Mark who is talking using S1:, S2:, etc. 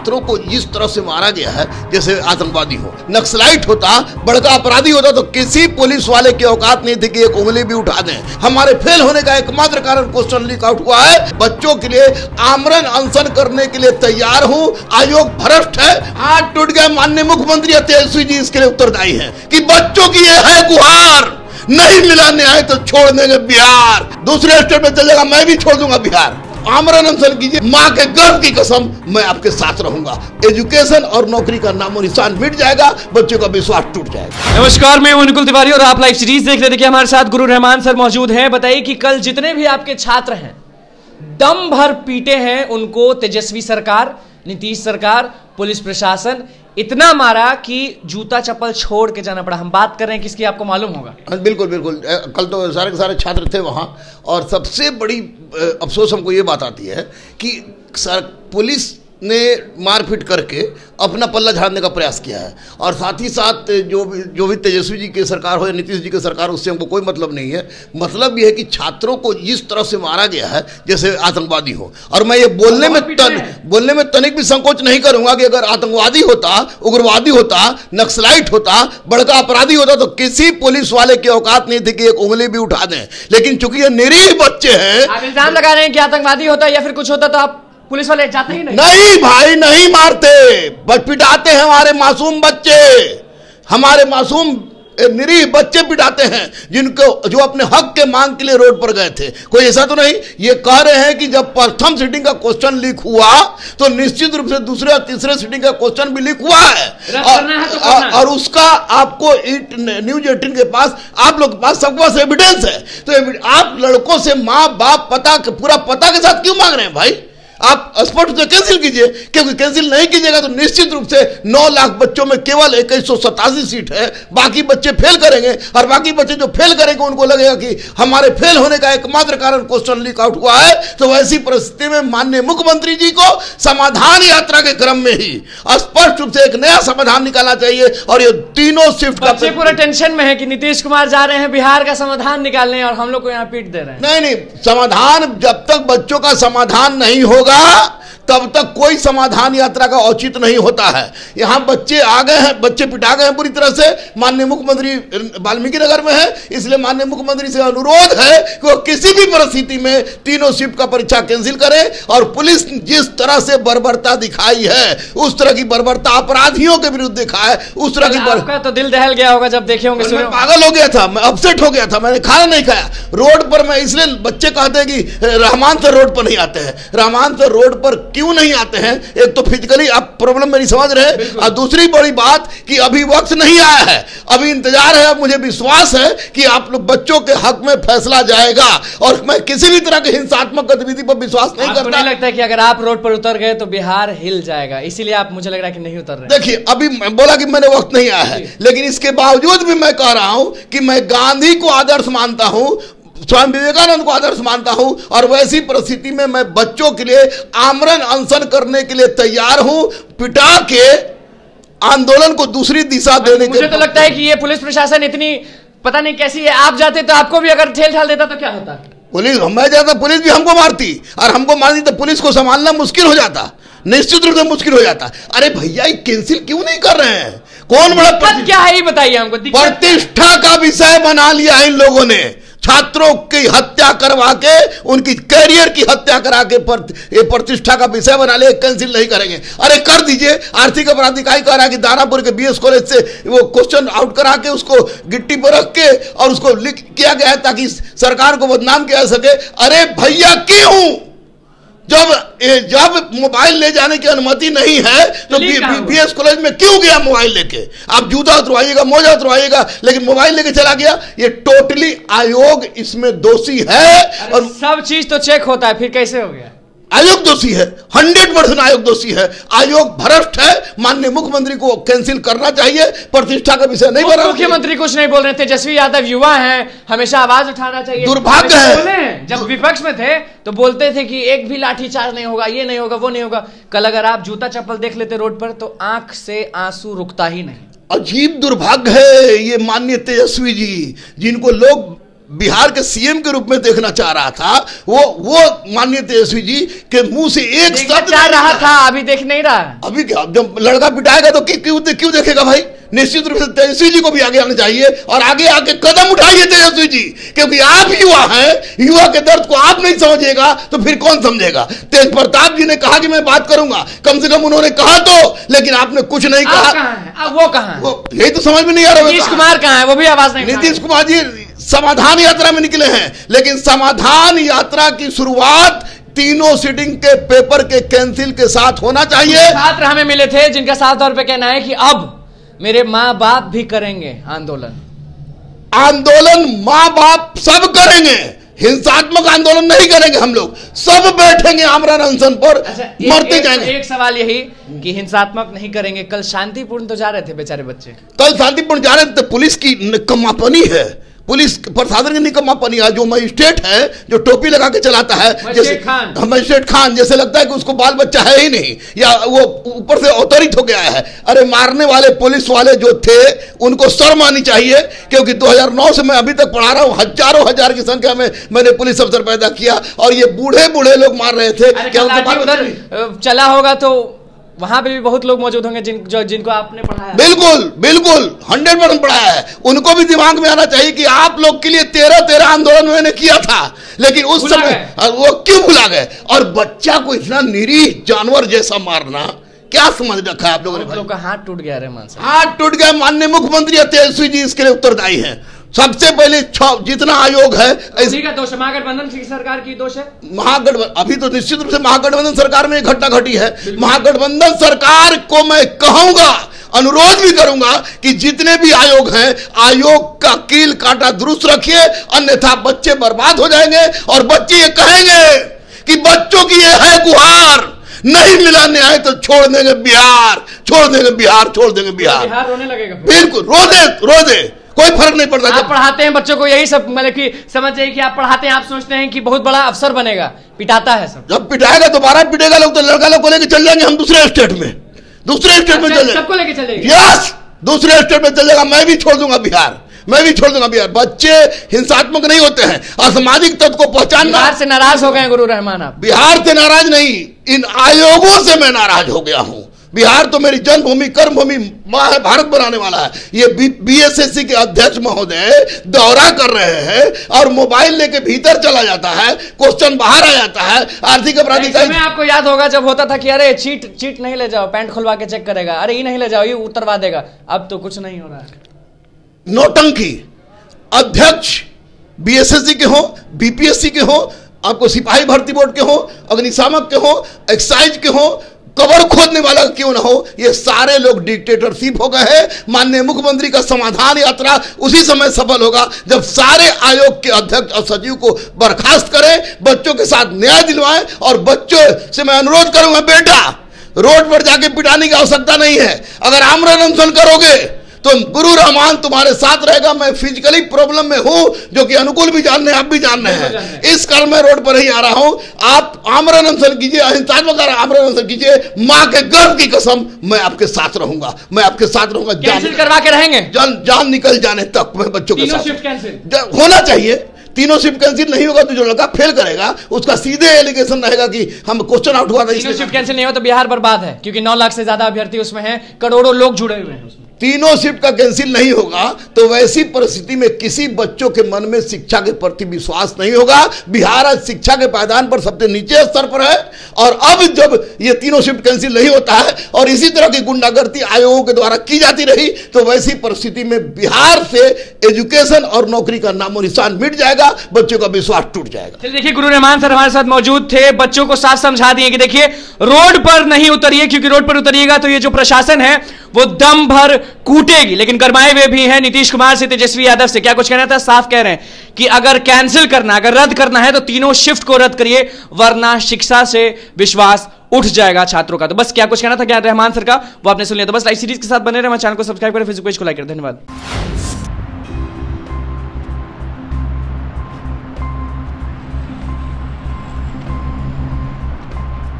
S1: छात्रों को इस तरह से मारा गया है जैसे आतंकवादी हो। नक्सलाइट होता, बड़का अपराधी होता तो किसी पुलिस वाले की औकात नहीं थी कि एक उंगली भी उठा दें। हमारे फेल होने का एकमात्र कारण क्वेश्चन लीक आउट हुआ है। बच्चों के लिए आमरण अनशन करने के लिए तैयार हूं। आयोग भ्रष्ट है। हाथ टूट गया। माननीय मुख्यमंत्री तेजस्वी जी इसके लिए उत्तरदायी है कि बच्चों की ये है गुहार, नहीं मिला न्याय तो छोड़ देंगे बिहार। दूसरे स्टेट में चलेगा, मैं भी छोड़ दूंगा बिहार। आमरण अनशन कीजिए, माँ के गर्भ की कसम, मैं आपके साथ रहूंगा। एजुकेशन और नौकरी का नामो निशान मिट जाएगा, बच्चों का विश्वास टूट जाएगा।
S2: नमस्कार, मैं हूं निकुल तिवारी और आप लाइव सीरीज देख रहे थे कि हमारे साथ गुरु रहमान सर मौजूद हैं। बताइए कि कल जितने भी आपके छात्र हैं दम भर पीटे हैं, उनको तेजस्वी सरकार, नीतीश सरकार, पुलिस प्रशासन इतना मारा कि जूता चप्पल छोड़ के जाना पड़ा। हम बात कर रहे हैं किसकी, आपको मालूम होगा।
S1: बिल्कुल बिल्कुल। कल तो सारे के सारे छात्र थे वहाँ, और सबसे बड़ी अफसोस हमको ये बात आती है कि पुलिस ने मारपीट करके अपना पल्ला झाड़ने का प्रयास किया है। और साथ ही साथ जो भी तेजस्वी जी की सरकार हो या नीतीश जी की सरकार, उससे हमको कोई मतलब नहीं है। मतलब ये है कि छात्रों को इस तरह से मारा गया है जैसे आतंकवादी हो। और मैं ये बोलने में तनिक भी संकोच नहीं करूंगा कि अगर आतंकवादी होता, उग्रवादी होता, नक्सलाइट होता, बड़का अपराधी होता तो किसी पुलिस वाले की औकात नहीं थी कि एक उंगली भी उठा दें। लेकिन चूंकि ये निरीह बच्चे हैं,
S2: आप इल्जाम लगा रहे हैं कि आतंकवादी होता या फिर कुछ होता तो आप पुलिस वाले जाते ही नहीं।
S1: नहीं भाई, नहीं मारते, बस पिटाते हैं हमारे मासूम बच्चे। हमारे मासूम निरीह बच्चे पिटाते हैं जिनको, जो अपने हक के मांग के लिए रोड पर गए थे। कोई ऐसा तो नहीं। ये कह रहे हैं कि जब प्रथम सीटिंग का क्वेश्चन लीक हुआ तो निश्चित रूप से दूसरे और तीसरे सीटिंग का क्वेश्चन भी लीक हुआ है। और उसका आपको न्यूज 18 के पास, आप लोग के पास, सबके पास एविडेंस है। तो आप लड़कों से माँ बाप पूरा पता के साथ क्यों मांग रहे हैं भाई? आप स्पष्ट से कैंसिल कीजिए, क्योंकि कैंसिल नहीं कीजिएगा तो निश्चित रूप से 9 लाख बच्चों में केवल 2187 सीट है, बाकी बच्चे फेल करेंगे। और बाकी बच्चे जो फेल करेंगे उनको लगेगा कि हमारे फेल होने का एकमात्र कारण क्वेश्चन लीक आउट हुआ है। तो वैसी परिस्थिति में माननीय मुख्यमंत्री जी को समाधान यात्रा के क्रम में ही स्पष्ट रूप से एक नया समाधान निकालना चाहिए। और ये तीनों शिफ्ट
S2: बच्चे पूरे टेंशन में है कि नीतीश कुमार जा रहे हैं बिहार का समाधान निकालने और हम लोग को यहाँ पीट दे रहे हैं।
S1: नहीं, समाधान जब तक बच्चों का समाधान नहीं होगा तब तक कोई समाधान यात्रा का औचित्य नहीं होता है। यहाँ बच्चे आ गए हैं, बच्चे पिटा गए हैं पूरी तरह से। माननीय मुख्यमंत्री वाल्मीकि नगर में है, इसलिए माननीय मुख्यमंत्री से अनुरोध है कि वो किसी भी परिस्थिति में तीनों शिफ्ट का परीक्षा कैंसिल करें। और पुलिस जिस तरह से बर्बरता दिखाई है, उस तरह की बर्बरता अपराधियों के विरुद्ध दिखाए, उस तरह की
S2: आपका तो दिल दहल गया होगा जब देखे होंगे।
S1: मैं पागल हो गया था, मैं अपसेट हो गया था, मैंने खाना नहीं खाया रोड पर। मैं इसलिए बच्चे कहते हैं कि रहमान सर रोड पर नहीं आते हैं। रहमान सर रोड पर क्यों नहीं आते हैं? एक तो फिजिकली आप प्रॉब्लम मेरी समझ रहे हैं, और दूसरी बड़ी बात कि अभी वक्त नहीं आया है, अभी इंतजार है। मुझे विश्वास है कि आप लोग बच्चों के हक में फैसला जाएगा। और मैं किसी भी तरह की हिंसात्मक गतिविधि पर विश्वास नहीं करता।
S2: नहीं लगता है कि अगर आप रोड पर उतर गए तो बिहार हिल जाएगा, इसीलिए आप, मुझे लग रहा है कि नहीं उतर रहे।
S1: देखिए, अभी मैं बोला कि मैंने वक्त नहीं आया है, लेकिन इसके बावजूद भी मैं कह रहा हूं कि मैं गांधी को आदर्श मानता हूं, स्वामी विवेकानंद को आदर्श मानता हूं। और वैसी परिस्थिति में मैं बच्चों के लिए आमरण अनशन करने के लिए तैयार हूं, पिटा के आंदोलन को दूसरी दिशा देने के।
S2: मुझे तो लगता है कि ये पुलिस प्रशासन इतनी पता नहीं कैसी है। आप जाते तो आपको भी अगर ठेल ठाल देता तो क्या होता?
S1: पुलिस, मैं जाता पुलिस भी हमको मारती, और हमको मारती तो पुलिस को संभालना मुश्किल हो जाता, निश्चित रूप से मुश्किल हो जाता। अरे भैया, ये कैंसिल क्यों नहीं कर रहे हैं? कौन बड़ा
S2: क्या है ये बताइए हमको।
S1: प्रतिष्ठा का विषय बना लिया है इन लोगों ने। छात्रों की हत्या करवा के, उनकी कैरियर की हत्या करा के ये प्रतिष्ठा का विषय बना लिया। कैंसिल नहीं करेंगे। अरे कर दीजिए। आर्थिक अपराध इकाई कह रहा है कि दानापुर के बीएस कॉलेज से वो क्वेश्चन आउट करा के उसको गिट्टी पर रख के और उसको लिख किया गया है ताकि सरकार को बदनाम किया जा सके। अरे भैया, क्यों? जब मोबाइल ले जाने की अनुमति नहीं है तो बीएस कॉलेज में क्यों गया मोबाइल लेके? आप जूता उतरवाइएगा, मोजा उतरवाइएगा, लेकिन मोबाइल लेके चला गया। ये टोटली आयोग इसमें दोषी है। और
S2: सब चीज तो चेक होता है, फिर कैसे हो गया?
S1: आयोग दोषी है, 100% आयोग दोषी है। आयोग भ्रष्ट है। माननीय मुख्यमंत्री को कैंसिल करना चाहिए। प्रतिष्ठा का विषय नहीं बना।
S2: मुख्यमंत्री कुछ नहीं बोल रहे थे। तेजस्वी यादव युवा हैं, हमेशा आवाज उठाना चाहिए।
S1: दुर्भाग्य है,
S2: जब विपक्ष में थे तो बोलते थे कि एक भी लाठीचार्ज नहीं होगा, ये नहीं होगा, वो नहीं होगा। कल अगर आप जूता चप्पल देख लेते रोड पर तो आंख से आंसू रुकता ही नहीं।
S1: अजीब दुर्भाग्य है ये माननीय तेजस्वी जी, जिनको लोग बिहार के सीएम के रूप में देखना चाह रहा था, वो माननीय तेजस्वी जी के मुंह से एक शब्द
S2: चाह रहा था, अभी देख नहीं रहा।
S1: अभी क्या, जब लड़का पिटाएगा तो क्यों देखेगा भाई? निश्चित रूप से तेजस्वी जी को भी आगे आना चाहिए और आगे आके कदम उठाइए तेजस्वी जी, क्योंकि आप युवा हैं। युवा के दर्द को आप नहीं समझिएगा तो फिर कौन समझेगा? तेज प्रताप जी ने कहा कि मैं बात करूंगा, कम से कम उन्होंने कहा तो, लेकिन आपने कुछ नहीं कहा।
S2: अब वो कहां है?
S1: यही तो समझ में नहीं आ रहा।
S2: नीतीश कुमार कहां है? वो भी आवाज नहीं।
S1: नीतीश कुमार जी समाधान यात्रा में निकले हैं, लेकिन समाधान यात्रा की शुरुआत तीनों सीटिंग के पेपर के कैंसिल के साथ होना चाहिए।
S2: छात्र हमें मिले थे जिनका साफ तौर पे कहना है कि अब मेरे माँ बाप भी करेंगे आंदोलन।
S1: आंदोलन माँ बाप सब करेंगे, हिंसात्मक आंदोलन नहीं करेंगे। हम लोग सब बैठेंगे आमरण अनशन पर। अच्छा, मरते जाएंगे।
S2: एक सवाल यही कि हिंसात्मक नहीं करेंगे, कल शांतिपूर्ण तो जा रहे थे बेचारे बच्चे,
S1: कल शांतिपूर्ण जा रहे थे। पुलिस की निकम्मापनी है, पुलिस प्रशासन की निकम्मापनी है। जो मजिस्ट्रेट है, जो टोपी लगा के चलाता है, जैसे मजिस्ट्रेट खान, जैसे लगता है कि उसको बाल बच्चा है ही नहीं, या वो ऊपर से अवतरित हो गया है। अरे मारने वाले पुलिस वाले जो थे उनको शर्म आनी चाहिए, क्योंकि 2009 से मैं अभी तक पढ़ा रहा हूं। हजारों हजार की संख्या में मैंने पुलिस अफसर पैदा किया और ये बूढ़े बूढ़े लोग मार रहे थे। क्या
S2: उधर चला होगा तो वहां पे भी बहुत लोग मौजूद होंगे जिनको आपने पढ़ाया।
S1: बिल्कुल बिल्कुल 100% पढ़ाया है। उनको भी दिमाग में आना चाहिए कि आप लोग के लिए 13 आंदोलन मैंने किया था, लेकिन उस समय वो क्यों भुला गए? और बच्चा को इतना निरीह जानवर जैसा मारना, क्या समझ रखा है आप लोगों ने?
S2: लोग का हाथ टूट गया, रहमान साहब
S1: हाथ टूट गया। माननीय मुख्यमंत्री तेजस्वी जी इसके लिए उत्तरदायी हैं। सबसे पहले जितना आयोग है,
S2: इसी का दोष है, महागठबंधन की सरकार की दोष है।
S1: महागठबंधन अभी तो निश्चित रूप से महागठबंधन सरकार में घटना घटी है। महागठबंधन सरकार को मैं कहूंगा, अनुरोध भी करूंगा कि जितने भी आयोग हैं, आयोग का कील कांटा दुरुस्त रखिए, अन्यथा बच्चे बर्बाद हो जाएंगे। और बच्चे ये कहेंगे कि बच्चों की ये है गुहार, नहीं मिला न्याय तो छोड़ देंगे बिहार, छोड़ देंगे बिहार, छोड़ देंगे बिहार।
S2: बिहार रोने लगेगा।
S1: बिल्कुल रो दे, कोई फर्क नहीं पड़ता।
S2: आप पढ़ाते हैं बच्चों को, यही सब मतलब कि समझ जाइए कि आप पढ़ाते हैं, आप सोचते हैं कि बहुत बड़ा अफसर बनेगा, पिटाता है सब।
S1: जब पिटाएगा दोबारा पिटेगा लोग, तो लड़का लोग को लेकर चल जाएंगे हम दूसरे स्टेट में, चल जाएंगे,
S2: सबको लेके चलेंगे।
S1: यस, दूसरे स्टेट में चल जाएगा। मैं भी छोड़ दूंगा बिहार। बच्चे हिंसात्मक नहीं होते हैं, असामाजिक तत्व को पहचानना।
S2: बिहार से नाराज हो गए गुरु रहमान आप?
S1: बिहार से नाराज नहीं, इन आयोगों से मैं नाराज हो गया हूं। बिहार तो मेरी जन्मभूमि, कर्मभूमि, मां है, भारत बनाने वाला है। ये बीएसएससी के अध्यक्ष महोदय दौरा कर रहे हैं और मोबाइल लेके भीतर चला जाता है, क्वेश्चन बाहर आ जाता है। आर्थिक अपराधी का
S2: आपको याद होगा जब होता था कि अरे चीट नहीं ले जाओ, पैंट खुलवा के चेक करेगा, अरे ये नहीं ले जाओ, ये उतरवा देगा। अब तो कुछ नहीं हो रहा है।
S1: नौटंकी। अध्यक्ष बीएसएससी के हो, बीपीएससी के हो, आपको सिपाही भर्ती बोर्ड के हो, अग्निशामक के हो, एक्साइज के हो, कबर खोदने वाला क्यों ना हो, ये सारे लोग डिक्टेटरशिप हो गए हैं। माननीय मुख्यमंत्री का समाधान यात्रा उसी समय सफल होगा जब सारे आयोग के अध्यक्ष और सचिव को बर्खास्त करें, बच्चों के साथ न्याय दिलवाएं। और बच्चों से मैं अनुरोध करूंगा, बेटा रोड पर जाके पिटाने की आवश्यकता नहीं है। अगर आमरण अनशन करोगे तो गुरु रहमान तुम्हारे साथ रहेगा। मैं फिजिकली प्रॉब्लम में हूं, जो कि अनुकूल भी जान रहे हैं, आप भी जान रहे हैं। इस कारण मैं रोड पर ही आ रहा हूं। आप आमरण अनशन कीजिए, अहिंसात्मक आमरण अनशन कीजिए। मां के गर्भ की कसम, मैं आपके साथ रहूंगा, मैं आपके साथ रहूंगा।
S2: कैंसिल करवा के रहेंगे,
S1: जान निकल जाने तक मैं बच्चों के साथ।
S2: शिफ्ट कैंसिल
S1: होना चाहिए। तीनों शिफ्ट कैंसिल नहीं होगा तो जो लड़का फेल करेगा उसका सीधे एलिगेशन रहेगा कि हम क्वेश्चन आउट हुआ था।
S2: तीनों शिफ्ट कैंसिल नहीं हो तो बिहार बर्बाद है, क्योंकि 9 लाख से ज्यादा अभ्यर्थी उसमें हैं, करोड़ों लोग जुड़े हुए हैं उसमें।
S1: तीनों शिफ्ट का कैंसिल नहीं होगा तो वैसी परिस्थिति में किसी बच्चों के मन में शिक्षा के प्रति विश्वास नहीं होगा। बिहार आज शिक्षा के पायदान पर सबसे नीचे स्तर पर है। और अब जब ये तीनों शिफ्ट कैंसिल नहीं होता है और इसी तरह की गुंडागर्दी आयोगों के द्वारा की जाती रही, तो वैसी परिस्थिति में बिहार से एजुकेशन और नौकरी का नामो निशान मिट जाएगा, बच्चों का विश्वास टूट जाएगा।
S2: देखिए गुरु रहमान सर हमारे साथ मौजूद थे, बच्चों को साफ समझा दिए कि देखिए रोड पर नहीं उतरिए, क्योंकि रोड पर उतरिएगा तो ये जो प्रशासन है वो दम भर कूटेगी। लेकिन गरमाए हुए भी हैं नीतीश कुमार से, तेजस्वी यादव से। क्या कुछ कहना था? साफ कह रहे हैं कि अगर कैंसिल करना, अगर रद्द करना है तो तीनों शिफ्ट को रद्द करिए, वरना शिक्षा से विश्वास उठ जाएगा छात्रों का। तो बस क्या कुछ कहना था क्या रहमान सर का, वो आपने सुन लिया। तो बस लाइव सीरीज के साथ बने रहे, हमारे चैनल को सब्सक्राइब करें, फेसबुक पेज को लाइक करें। धन्यवाद।